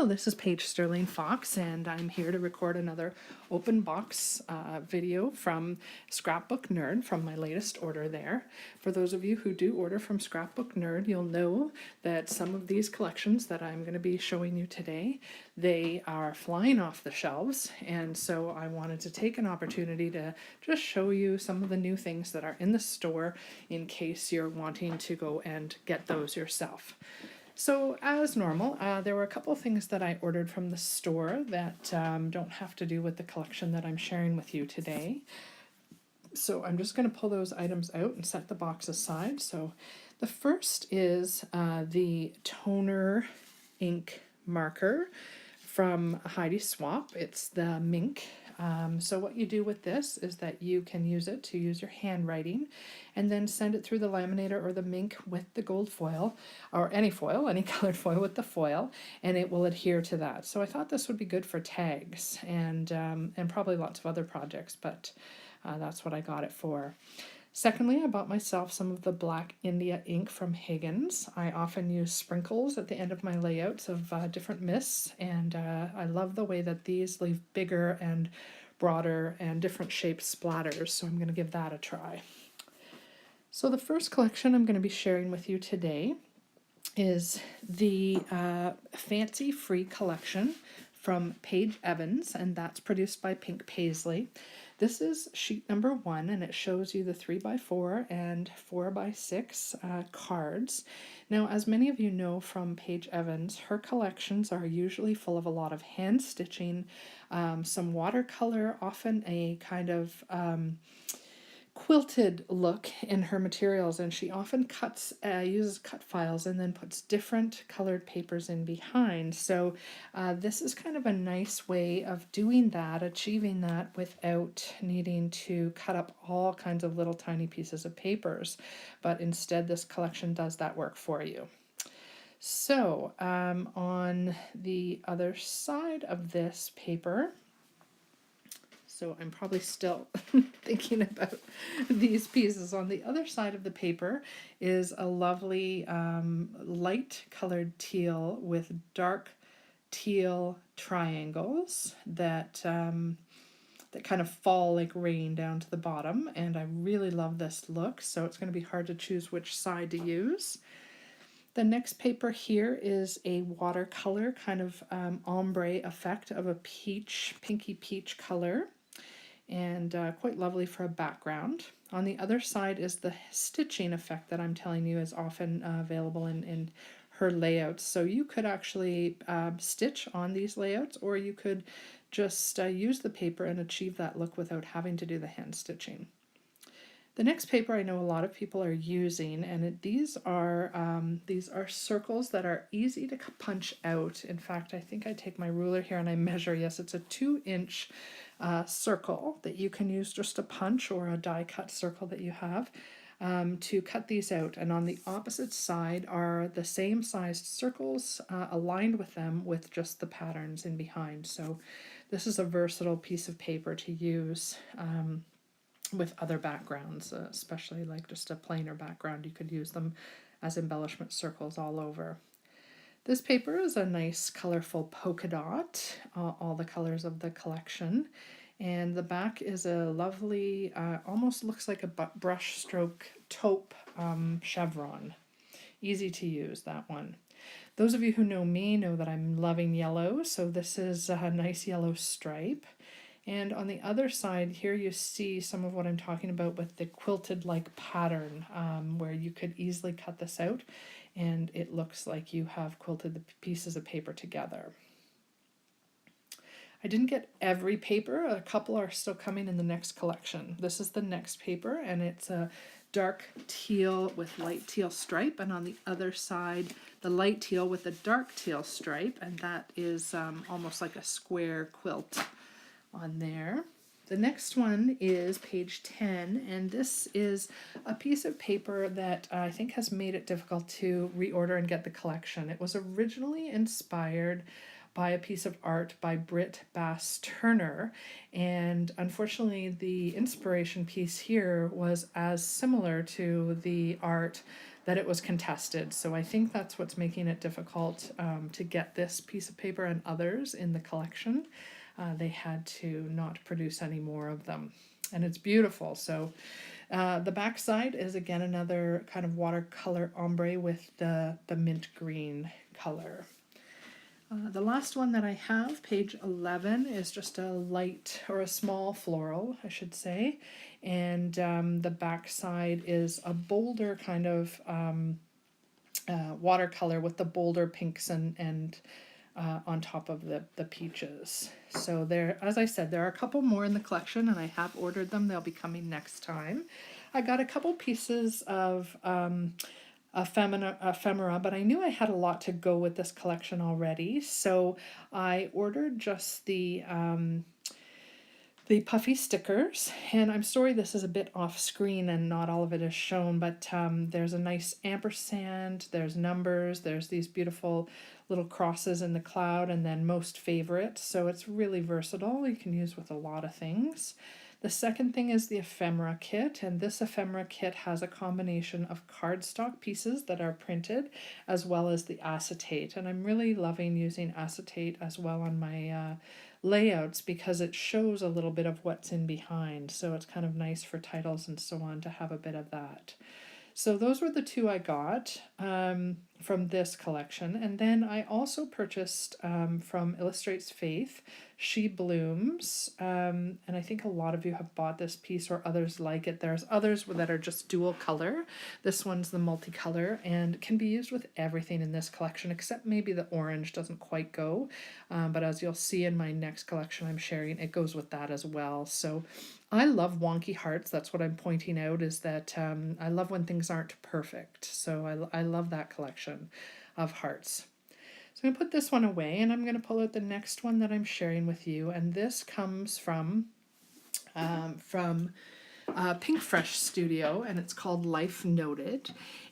Hello, this is Paige Sterling Fox, and I'm here to record another open box video from Scrapbook Nerd from my latest order there. For those of you who do order from Scrapbook Nerd, you'll know that some of these collections that I'm going to be showing you today, they are flying off the shelves, and so I wanted to take an opportunity to just show you some of the new things that are in the store in case you're wanting to go and get those yourself. So as normal, there were a couple of things that I ordered from the store that don't have to do with the collection that I'm sharing with you today. So I'm just going to pull those items out and set the box aside. So the first is the toner ink marker from Heidi Swapp. It's the Mink. So what you do with this is that you can use it to use your handwriting and then send it through the laminator or the Mink with the gold foil, or any foil, any colored foil with the foil, and it will adhere to that. So I thought this would be good for tags and probably lots of other projects, but that's what I got it for. Secondly, I bought myself some of the Black India ink from Higgins. I often use sprinkles at the end of my layouts of different mists, and I love the way that these leave bigger and broader and different shaped splatters, so I'm going to give that a try. So the first collection I'm going to be sharing with you today is the Fancy Free collection from Paige Evans, and that's produced by Pink Paisley. This is sheet number 1, and it shows you the 3x4 and 4x6 cards. Now, as many of you know from Paige Evans, her collections are usually full of a lot of hand stitching, some watercolor, often a kind of quilted look in her materials, and she often uses cut files and then puts different colored papers in behind. So this is kind of a nice way of doing that, achieving that without needing to cut up all kinds of little tiny pieces of papers, but instead this collection does that work for you. So on the other side of this paper, so I'm probably still thinking about these pieces. On the other side of the paper is a lovely light colored teal with dark teal triangles that that kind of fall like rain down to the bottom, and I really love this look, so it's going to be hard to choose which side to use. The next paper here is a watercolor kind of ombre effect of a peach, pinky peach color, and quite lovely for a background. On the other side is the stitching effect that I'm telling you is often available in her layouts. So you could actually stitch on these layouts, or you could just use the paper and achieve that look without having to do the hand stitching. The next paper I know a lot of people are using, and these are circles that are easy to punch out. In fact, I think I take my ruler here and I measure. Yes, it's a 2-inch circle that you can use just a punch or a die cut circle that you have to cut these out. And on the opposite side are the same sized circles aligned with them with just the patterns in behind. So this is a versatile piece of paper to use with other backgrounds, especially like just a plainer background. You could use them as embellishment circles all over. This paper is a nice colorful polka dot, all the colors of the collection, and the back is a lovely, almost looks like a brush stroke taupe chevron. Easy to use, that one. Those of you who know me know that I'm loving yellow, so this is a nice yellow stripe. And on the other side here you see some of what I'm talking about with the quilted like pattern, where you could easily cut this out and it looks like you have quilted the pieces of paper together. I didn't get every paper. A couple are still coming in the next collection. This is the next paper, and it's a dark teal with light teal stripe, and on the other side the light teal with a dark teal stripe, and that is almost like a square quilt on there. The next one is page 10, and this is a piece of paper that I think has made it difficult to reorder and get the collection. It was originally inspired by a piece of art by Britt Bass Turner, and unfortunately the inspiration piece here was as similar to the art that it was contested. So I think that's what's making it difficult to get this piece of paper and others in the collection. They had to not produce any more of them. And it's beautiful. So the back side is again another kind of watercolor ombre with the mint green color. The last one that I have, page 11, is just a light or a small floral, I should say. And the back side is a bolder kind of watercolor with the bolder pinks and on top of the peaches. So there, as I said, there are a couple more in the collection and I have ordered them. They'll be coming next time. I got a couple pieces of ephemera, but I knew I had a lot to go with this collection already. So I ordered just the puffy stickers, and I'm sorry this is a bit off screen and not all of it is shown, but there's a nice ampersand, there's numbers, there's these beautiful little crosses in the cloud, and then most favorite, so it's really versatile. You can use with a lot of things. The second thing is the ephemera kit, and this ephemera kit has a combination of cardstock pieces that are printed as well as the acetate, and I'm really loving using acetate as well on my layouts because it shows a little bit of what's in behind, so it's kind of nice for titles and so on to have a bit of that. So those were the two I got from this collection. And then I also purchased from Illustrates Faith, She Blooms. And I think a lot of you have bought this piece or others like it. There's others that are just dual color. This one's the multicolor and can be used with everything in this collection, except maybe the orange doesn't quite go. But as you'll see in my next collection I'm sharing, it goes with that as well. So I love wonky hearts. That's what I'm pointing out, is that I love when things aren't perfect. So I love that collection of hearts. So I'm going to put this one away and I'm going to pull out the next one that I'm sharing with you. And this comes from Pink Fresh Studio, and it's called Life Noted.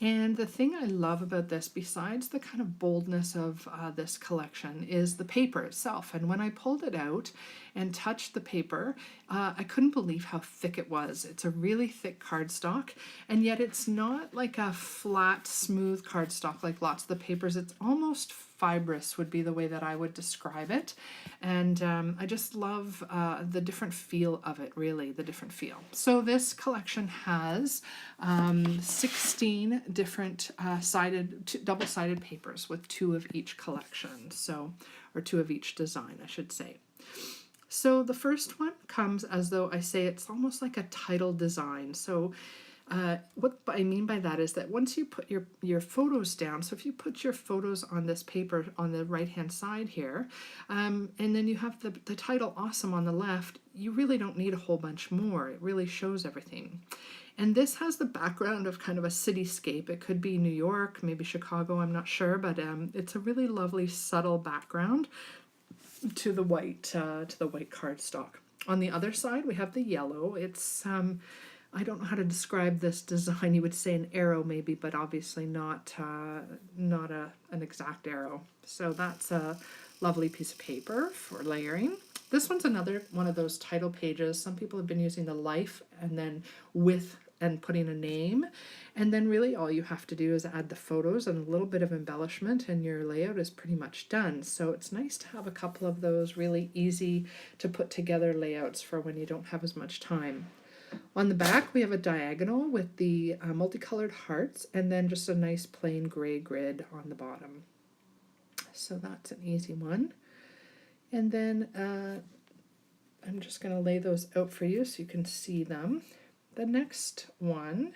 And the thing I love about this, besides the kind of boldness of this collection, is the paper itself. And when I pulled it out and touched the paper, I couldn't believe how thick it was. It's a really thick cardstock, and yet it's not like a flat, smooth cardstock like lots of the papers. It's almost fibrous would be the way that I would describe it. And I just love the different feel of it, really, the different feel. So this collection has 16 different double-sided papers with 2 of each collection, so, or 2 of each design, I should say. So the first one comes as though I say it's almost like a title design. So what I mean by that is that once you put your photos down, so if you put your photos on this paper on the right hand side here, and then you have the title Awesome on the left, you really don't need a whole bunch more. It really shows everything. And this has the background of kind of a cityscape. It could be New York, maybe Chicago, I'm not sure, but it's a really lovely subtle background to the white cardstock. On the other side we have the yellow. It's I don't know how to describe this design. You would say an arrow maybe, but obviously not an exact arrow. So that's a lovely piece of paper for layering. This one's another one of those title pages. Some people have been using the life and then with and putting a name. And then really all you have to do is add the photos and a little bit of embellishment and your layout is pretty much done. So it's nice to have a couple of those really easy to put together layouts for when you don't have as much time. On the back we have a diagonal with the multicolored hearts and then just a nice plain gray grid on the bottom. So that's an easy one. And then I'm just going to lay those out for you so you can see them. The next one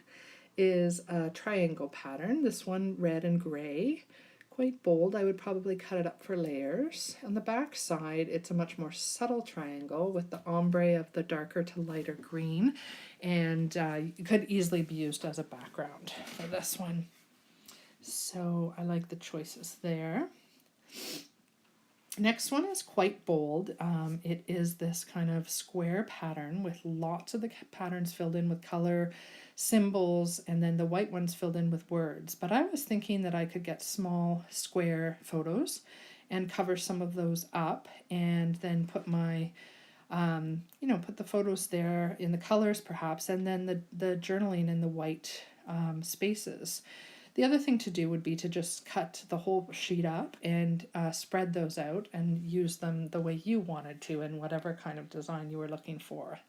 is a triangle pattern. This one red and gray, quite bold. I would probably cut it up for layers. On the back side it's a much more subtle triangle with the ombre of the darker to lighter green, and it could easily be used as a background for this one. So I like the choices there. Next one is quite bold. It is this kind of square pattern with lots of the patterns filled in with color, symbols, and then the white ones filled in with words. But I was thinking that I could get small square photos and cover some of those up and then put my, put the photos there in the colors perhaps, and then the journaling in the white spaces. The other thing to do would be to just cut the whole sheet up and spread those out and use them the way you wanted to in whatever kind of design you were looking for.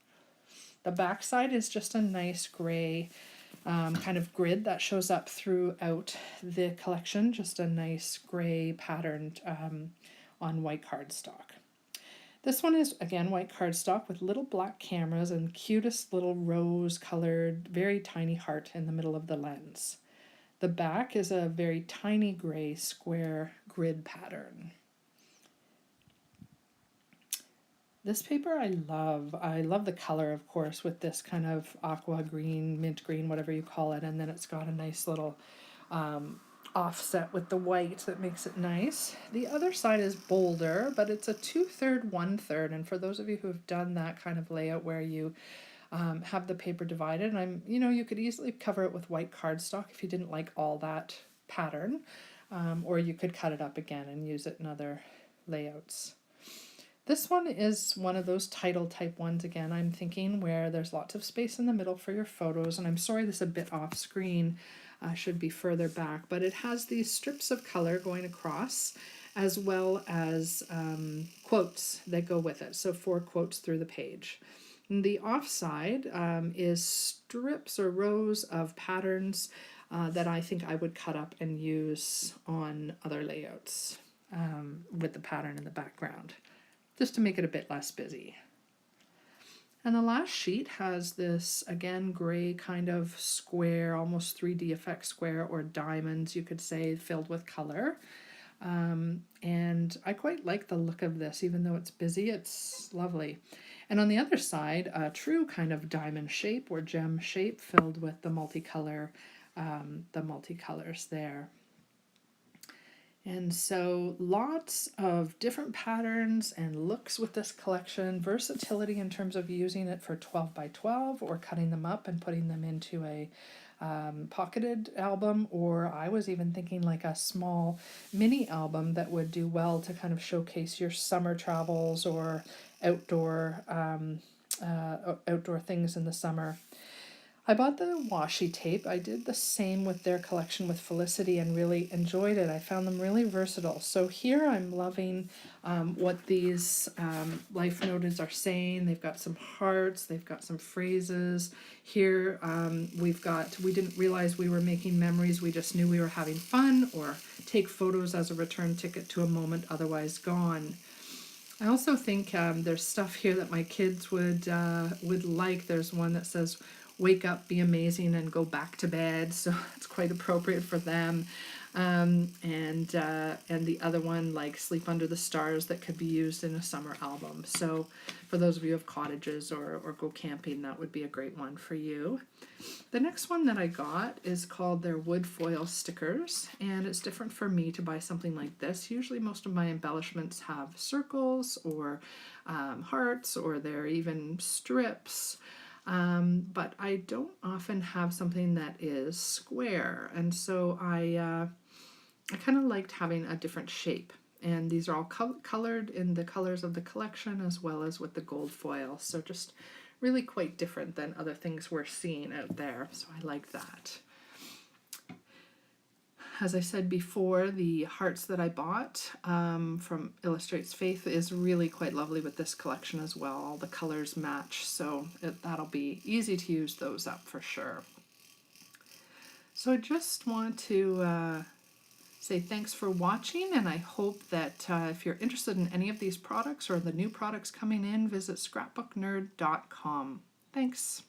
The back side is just a nice gray kind of grid that shows up throughout the collection, just a nice gray patterned on white cardstock. This one is again white cardstock with little black cameras and cutest little rose colored, very tiny heart in the middle of the lens. The back is a very tiny gray square grid pattern. This paper I love. I love the color, of course, with this kind of aqua green, mint green, whatever you call it, and then it's got a nice little offset with the white that makes it nice. The other side is bolder, but it's a 2/3, 1/3, and for those of you who have done that kind of layout where you have the paper divided, and you could easily cover it with white cardstock if you didn't like all that pattern, or you could cut it up again and use it in other layouts. This one is one of those title type ones again, I'm thinking, where there's lots of space in the middle for your photos, and I'm sorry this is a bit off screen, should be further back, but it has these strips of color going across as well as quotes that go with it, so 4 quotes through the page. And the off side is strips or rows of patterns that I think I would cut up and use on other layouts with the pattern in the background, just to make it a bit less busy. And the last sheet has this, again, gray kind of square, almost 3D effect square, or diamonds, you could say, filled with color. And I quite like the look of this, even though it's busy, it's lovely. And on the other side, a true kind of diamond shape or gem shape filled with the multicolors there. And so lots of different patterns and looks with this collection, versatility in terms of using it for 12 by 12 or cutting them up and putting them into a pocketed album, or I was even thinking like a small mini album that would do well to kind of showcase your summer travels or outdoor things in the summer. I bought the washi tape. I did the same with their collection with Felicity and really enjoyed it. I found them really versatile. So here I'm loving what these life notices are saying. They've got some hearts, they've got some phrases. Here we didn't realize we were making memories, we just knew we were having fun, or take photos as a return ticket to a moment otherwise gone. I also think there's stuff here that my kids would like. There's one that says, wake up, be amazing, and go back to bed. So it's quite appropriate for them. And the other one, like sleep under the stars, that could be used in a summer album. So for those of you who have cottages or go camping, that would be a great one for you. The next one that I got is called their wood foil stickers, and it's different for me to buy something like this. Usually most of my embellishments have circles or hearts, or they're even strips. But I don't often have something that is square, and so I kind of liked having a different shape. And these are all colored in the colors of the collection as well as with the gold foil, so just really quite different than other things we're seeing out there, so I like that. As I said before, the hearts that I bought from Illustrates Faith is really quite lovely with this collection as well. All the colors match, so that'll be easy to use those up for sure. So I just want to say thanks for watching, and I hope that if you're interested in any of these products or the new products coming in, visit scrapbooknerd.com. Thanks.